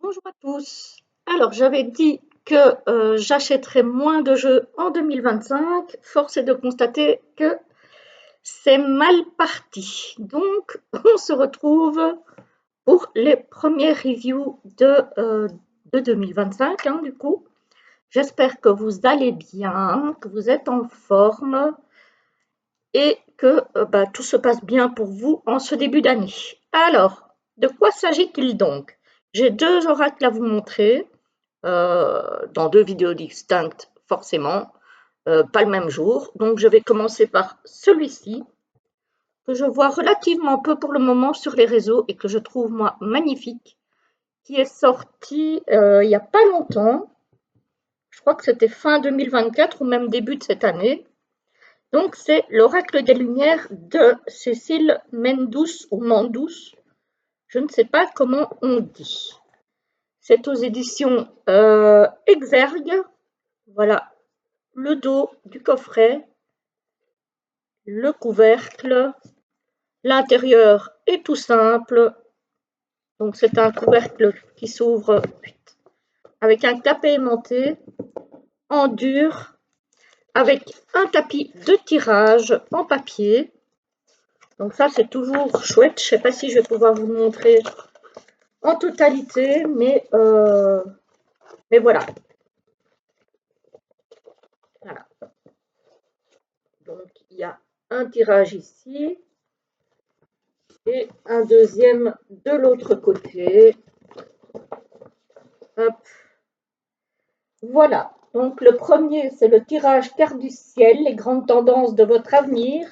Bonjour à tous. Alors, j'avais dit que j'achèterais moins de jeux en 2025. Force est de constater que c'est mal parti. Donc, on se retrouve pour les premières reviews de 2025, hein, du coup. J'espère que vous allez bien, que vous êtes en forme et que tout se passe bien pour vous en ce début d'année. Alors, de quoi s'agit-il donc? J'ai deux oracles à vous montrer. Dans deux vidéos distinctes, forcément, pas le même jour. Donc, je vais commencer par celui-ci, que je vois relativement peu pour le moment sur les réseaux et que je trouve, moi, magnifique, qui est sorti il n'y a pas longtemps. Je crois que c'était fin 2024 ou même début de cette année. Donc, c'est l'Oracle des Lumières de Cécile Mendous ou Mandous. Je ne sais pas comment on dit. C'est aux éditions Exergue. Voilà le dos du coffret, le couvercle, l'intérieur est tout simple. Donc c'est un couvercle qui s'ouvre avec un clapet aimanté en dur, avec un tapis de tirage en papier. Donc ça c'est toujours chouette. Je ne sais pas si je vais pouvoir vous le montrer en totalité, mais voilà. Voilà. Donc il y a un tirage ici et un deuxième de l'autre côté. Hop. Voilà. Donc le premier, c'est le tirage carte du ciel, les grandes tendances de votre avenir.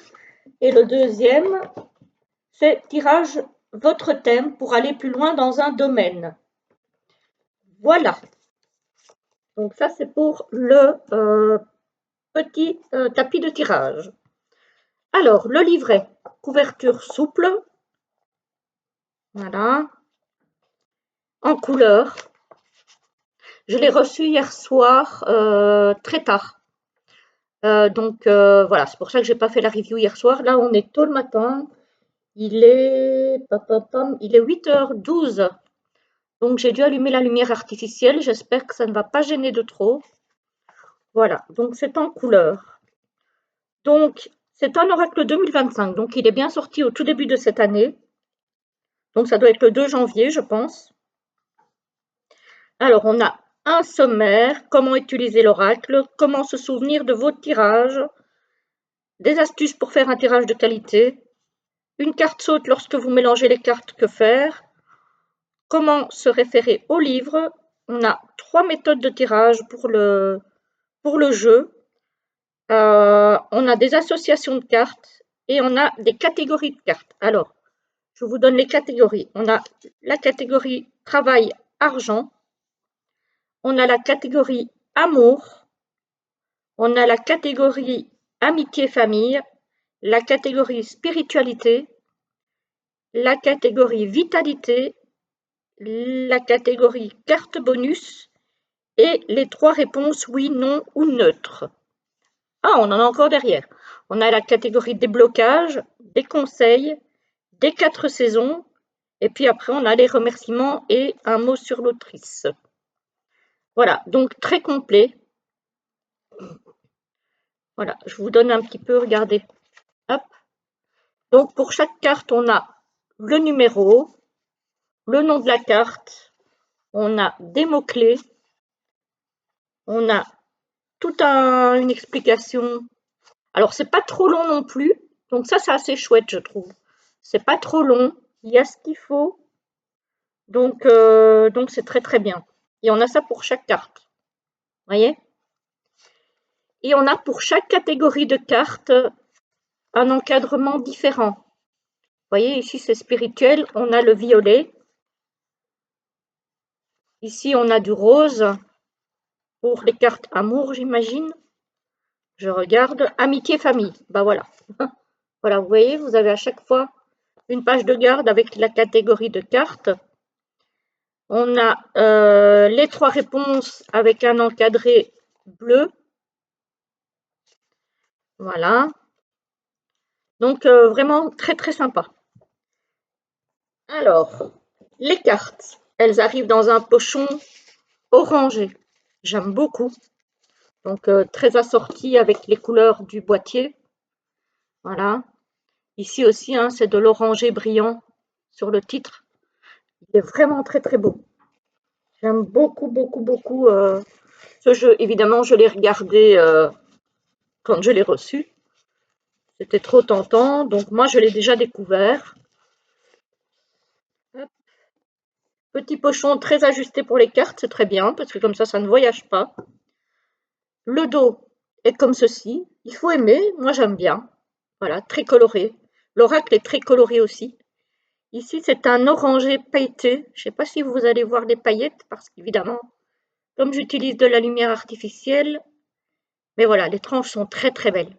Et le deuxième, c'est tirage votre thème pour aller plus loin dans un domaine. Voilà. Donc ça, c'est pour le petit tapis de tirage. Alors, le livret, couverture souple. Voilà. En couleur. Je l'ai reçu hier soir, très tard. Voilà, c'est pour ça que j'ai pas fait la review hier soir. Là, on est tôt le matin. Il est 8h12. Donc, j'ai dû allumer la lumière artificielle. J'espère que ça ne va pas gêner de trop. Voilà, donc c'est en couleur. Donc, c'est un oracle 2025. Donc, il est bien sorti au tout début de cette année. Donc, ça doit être le 2 janvier, je pense. Alors, on a un sommaire, comment utiliser l'oracle, comment se souvenir de vos tirages, des astuces pour faire un tirage de qualité, une carte saute lorsque vous mélangez les cartes, que faire, comment se référer au livre. On a 3 méthodes de tirage pour le jeu. On a des associations de cartes et on a des catégories de cartes. Alors, je vous donne les catégories. On a la catégorie travail argent. On a la catégorie amour. On a la catégorie amitié famille. La catégorie spiritualité. La catégorie vitalité. La catégorie carte bonus et les 3 réponses oui, non ou neutre. Ah, on en a encore derrière. On a la catégorie déblocage, des conseils, des 4 saisons, et puis après on a les remerciements et un mot sur l'autrice. Voilà, donc très complet. Voilà, je vous donne un petit peu, regardez. Hop. Donc pour chaque carte, on a le numéro, le nom de la carte, on a des mots-clés, on a toute une explication. Alors, c'est pas trop long non plus. Donc ça, c'est assez chouette, je trouve. C'est pas trop long. Il y a ce qu'il faut. Donc c'est très très bien. Et on a ça pour chaque carte. Vous voyez? Et on a pour chaque catégorie de cartes un encadrement différent. Vous voyez, ici c'est spirituel, on a le violet. Ici on a du rose pour les cartes amour, j'imagine. Je regarde. Amitié, famille. Bah voilà. Voilà, vous voyez, vous avez à chaque fois une page de garde avec la catégorie de cartes. On a les 3 réponses avec un encadré bleu. Voilà. Donc, vraiment très très sympa. Alors, les cartes. Elles arrivent dans un pochon orangé. J'aime beaucoup. Donc, très assorti avec les couleurs du boîtier. Voilà. Ici aussi, hein, c'est de l'orangé brillant sur le titre. Il est vraiment très très beau. J'aime beaucoup, beaucoup, beaucoup ce jeu. Évidemment, je l'ai regardé quand je l'ai reçu. C'était trop tentant. Donc, moi, je l'ai déjà découvert. Petit pochon très ajusté pour les cartes, c'est très bien, parce que comme ça ne voyage pas. Le dos est comme ceci. Il faut aimer. Moi, j'aime bien. Voilà, très coloré. L'oracle est très coloré aussi. Ici, c'est un orangé pailleté. Je ne sais pas si vous allez voir les paillettes, parce qu'évidemment, comme j'utilise de la lumière artificielle, mais voilà, les tranches sont très très belles.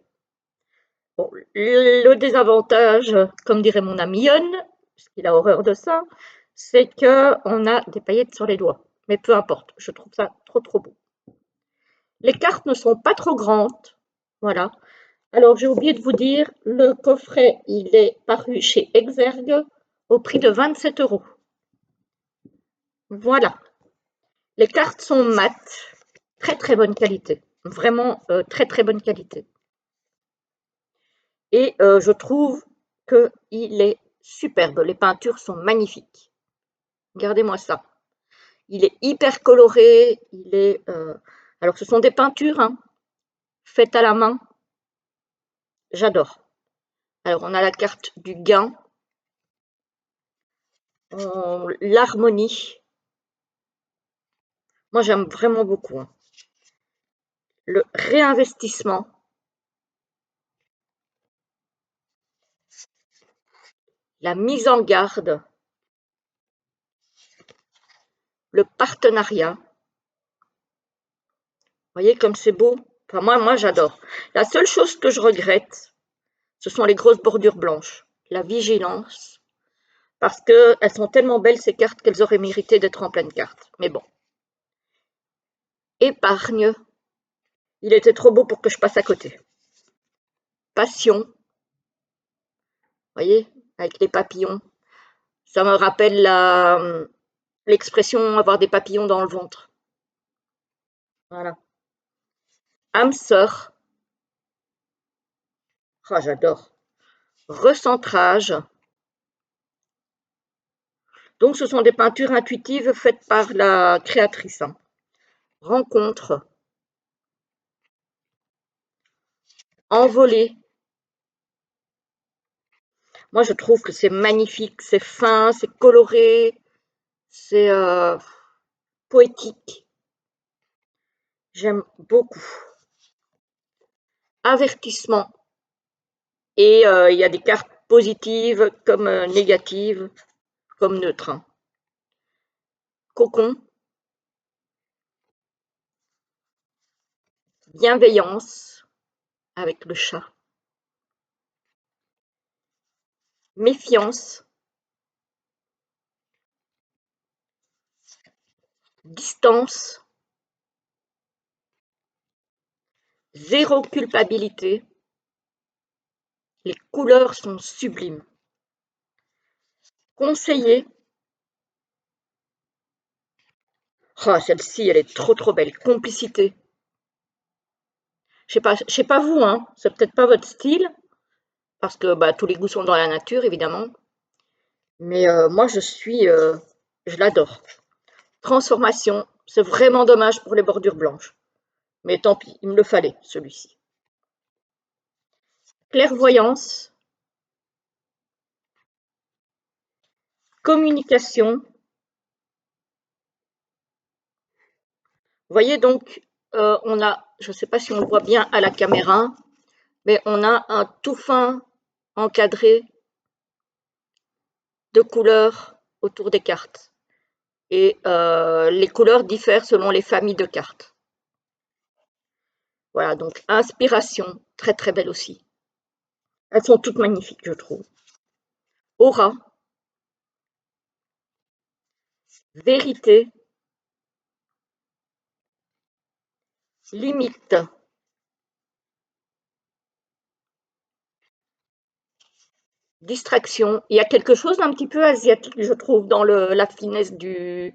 Bon, le désavantage, comme dirait mon ami Yon, parce qu'il a horreur de ça, c'est qu'on a des paillettes sur les doigts. Mais peu importe, je trouve ça trop trop beau. Les cartes ne sont pas trop grandes. Voilà. Alors, j'ai oublié de vous dire, le coffret, il est paru chez Exergue au prix de 27 euros. Voilà. Les cartes sont mates, très très bonne qualité. Vraiment très très bonne qualité. Et je trouve qu'il est superbe. Les peintures sont magnifiques. Regardez-moi ça. Il est hyper coloré. Alors, ce sont des peintures hein, faites à la main. J'adore. Alors, on a la carte du gain, l'harmonie. Moi, j'aime vraiment beaucoup. Hein. Le réinvestissement. La mise en garde. Le partenariat. Vous voyez comme c'est beau. Enfin, moi, j'adore. La seule chose que je regrette, ce sont les grosses bordures blanches. La vigilance. Parce qu'elles sont tellement belles, ces cartes, qu'elles auraient mérité d'être en pleine carte. Mais bon. Épargne. Il était trop beau pour que je passe à côté. Passion. Vous voyez, avec les papillons. Ça me rappelle l'expression avoir des papillons dans le ventre. Voilà. Âme sœur. Ah, j'adore. Recentrage. Donc, ce sont des peintures intuitives faites par la créatrice. Hein. Rencontre. Envolée. Moi, je trouve que c'est magnifique, c'est fin, c'est coloré, c'est poétique. J'aime beaucoup. Avertissement. Et il y a des cartes positives comme négatives, comme neutres. Hein. Cocon. Bienveillance avec le chat. Méfiance. Distance. Zéro culpabilité. Les couleurs sont sublimes. Conseiller. Oh, celle-ci, elle est trop trop belle. Complicité. Je sais pas vous, hein, c'est peut-être pas votre style, parce que bah, tous les goûts sont dans la nature, évidemment. Mais moi, je l'adore. Transformation, c'est vraiment dommage pour les bordures blanches. Mais tant pis, il me le fallait, celui-ci. Clairvoyance, communication. Vous voyez donc, on a, je ne sais pas si on le voit bien à la caméra, mais on a un tout fin encadré de couleurs autour des cartes. Et les couleurs diffèrent selon les familles de cartes. Voilà, donc inspiration, très très belle aussi. Elles sont toutes magnifiques, je trouve. Aura, vérité, limite, Distraction. Il y a quelque chose d'un petit peu asiatique, je trouve, dans la finesse du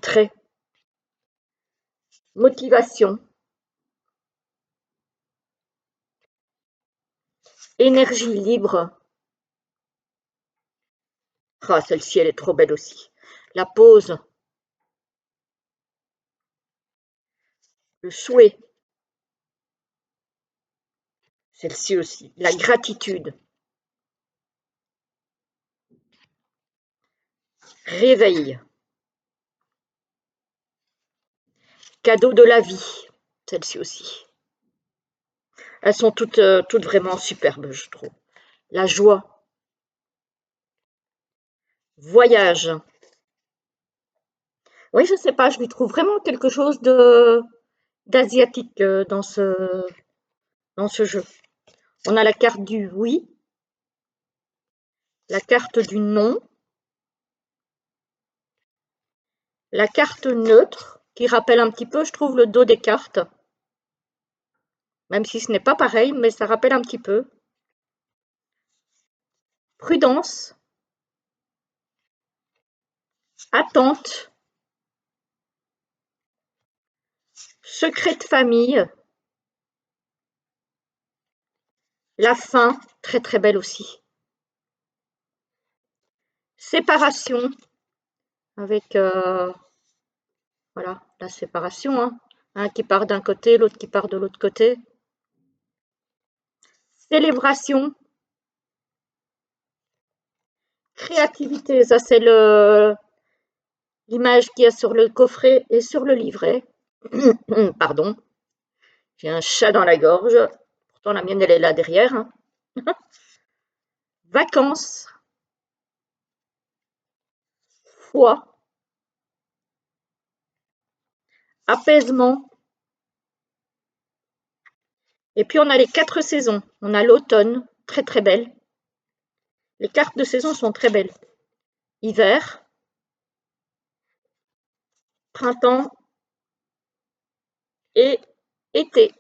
trait. Motivation. Énergie libre. Ah, celle-ci, elle est trop belle aussi. La pause. Le souhait. Celle-ci aussi. La gratitude. Réveil. Cadeau de la vie. Celle-ci aussi. Elles sont toutes vraiment superbes, je trouve. La joie. Voyage. Oui, je sais pas, je lui trouve vraiment quelque chose de d'asiatique dans ce jeu. On a la carte du oui, la carte du non, la carte neutre, qui rappelle un petit peu, je trouve, le dos des cartes, même si ce n'est pas pareil, mais ça rappelle un petit peu. Prudence, attente, secret de famille, la fin, très très belle aussi. Séparation, avec voilà, la séparation, hein. Un qui part d'un côté, l'autre qui part de l'autre côté. Célébration, créativité, ça c'est l'image qu'il y a sur le coffret et sur le livret. Pardon, j'ai un chat dans la gorge. Pourtant, la mienne, elle est là derrière, hein. Vacances, foi, apaisement. Et puis, on a les 4 saisons. On a l'automne, très très belle. Les cartes de saison sont très belles. Hiver, printemps et été.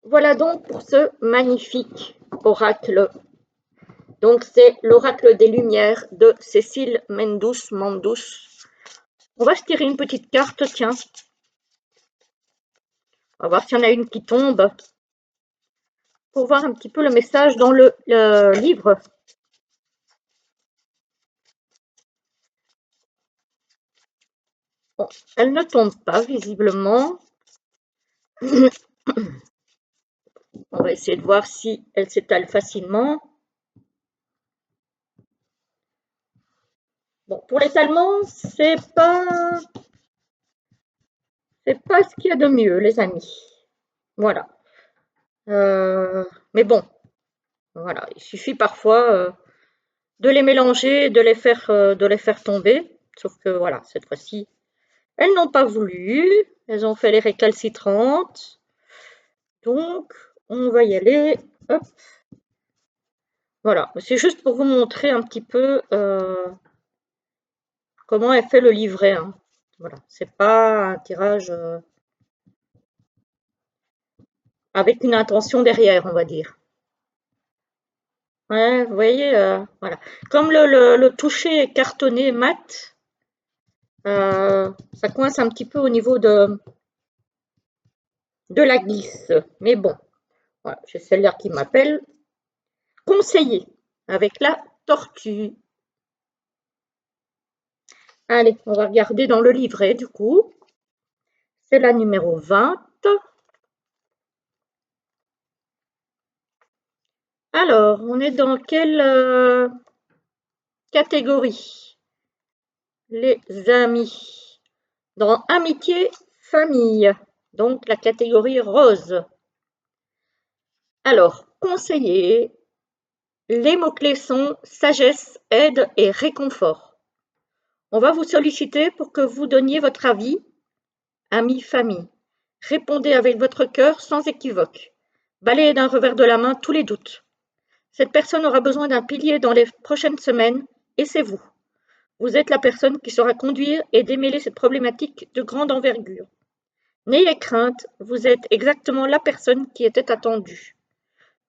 Voilà donc pour ce magnifique oracle. Donc, c'est l'oracle des Lumières de Cécile Mendous. On va se tirer une petite carte, tiens. On va voir s'il y en a une qui tombe pour voir un petit peu le message dans le livre. Bon, elle ne tombe pas visiblement. On va essayer de voir si elle s'étale facilement. Bon, pour l'étalement, c'est pas ce qu'il y a de mieux, les amis. Voilà. Mais bon, voilà, il suffit parfois de les mélanger, de les faire tomber. Sauf que voilà, cette fois-ci, elles n'ont pas voulu. Elles ont fait les récalcitrantes. Donc, on va y aller. Hop. Voilà, c'est juste pour vous montrer un petit peu comment est fait le livret, hein. Voilà, c'est pas un tirage avec une intention derrière, on va dire. Ouais, vous voyez, voilà. Comme le toucher est cartonné mat, ça coince un petit peu au niveau de la glisse. Mais bon, voilà, j'ai celle-là qui m'appelle. Conseiller avec la tortue. Allez, on va regarder dans le livret du coup. C'est la numéro 20. Alors, on est dans quelle catégorie? Les amis. Dans amitié, famille. Donc, la catégorie rose. Alors, conseiller. Les mots-clés sont sagesse, aide et réconfort. On va vous solliciter pour que vous donniez votre avis, amis, famille. Répondez avec votre cœur sans équivoque. Balayez d'un revers de la main tous les doutes. Cette personne aura besoin d'un pilier dans les prochaines semaines et c'est vous. Vous êtes la personne qui saura conduire et démêler cette problématique de grande envergure. N'ayez crainte, vous êtes exactement la personne qui était attendue.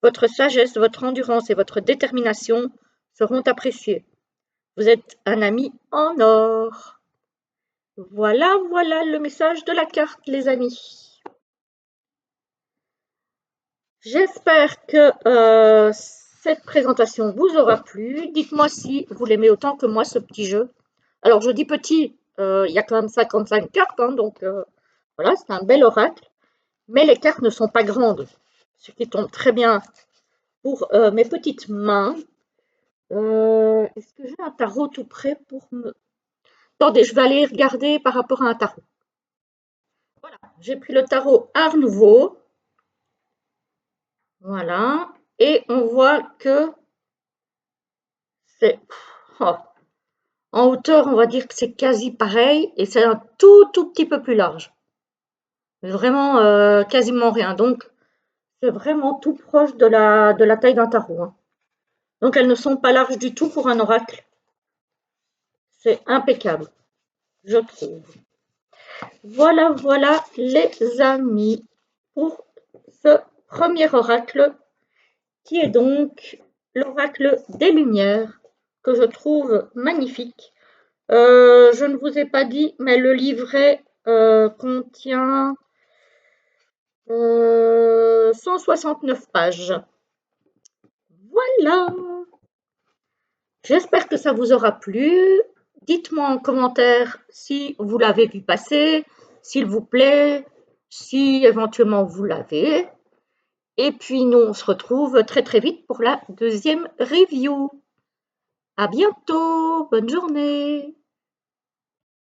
Votre sagesse, votre endurance et votre détermination seront appréciées. Vous êtes un ami en or. Voilà, voilà le message de la carte, les amis. J'espère que cette présentation vous aura plu. Dites-moi si vous l'aimez autant que moi, ce petit jeu. Alors, je dis petit, il y a quand même 55 cartes, hein, donc voilà, c'est un bel oracle. Mais les cartes ne sont pas grandes, ce qui tombe très bien pour mes petites mains. Est-ce que j'ai un tarot tout prêt pour me... Attendez, je vais aller regarder par rapport à un tarot. Voilà, j'ai pris le tarot Art Nouveau. Voilà. Et on voit que c'est... Oh, en hauteur, on va dire que c'est quasi pareil. Et c'est un tout petit peu plus large. Vraiment quasiment rien. Donc, c'est vraiment tout proche de la taille d'un tarot, hein. Donc, elles ne sont pas larges du tout pour un oracle. C'est impeccable, je trouve. Voilà, voilà les amis pour ce premier oracle qui est donc l'oracle des Lumières que je trouve magnifique. Je ne vous ai pas dit, mais le livret contient 169 pages. Voilà. J'espère que ça vous aura plu. Dites-moi en commentaire si vous l'avez vu passer, s'il vous plaît, si éventuellement vous l'avez. Et puis nous, on se retrouve très vite pour la deuxième review. À bientôt, bonne journée.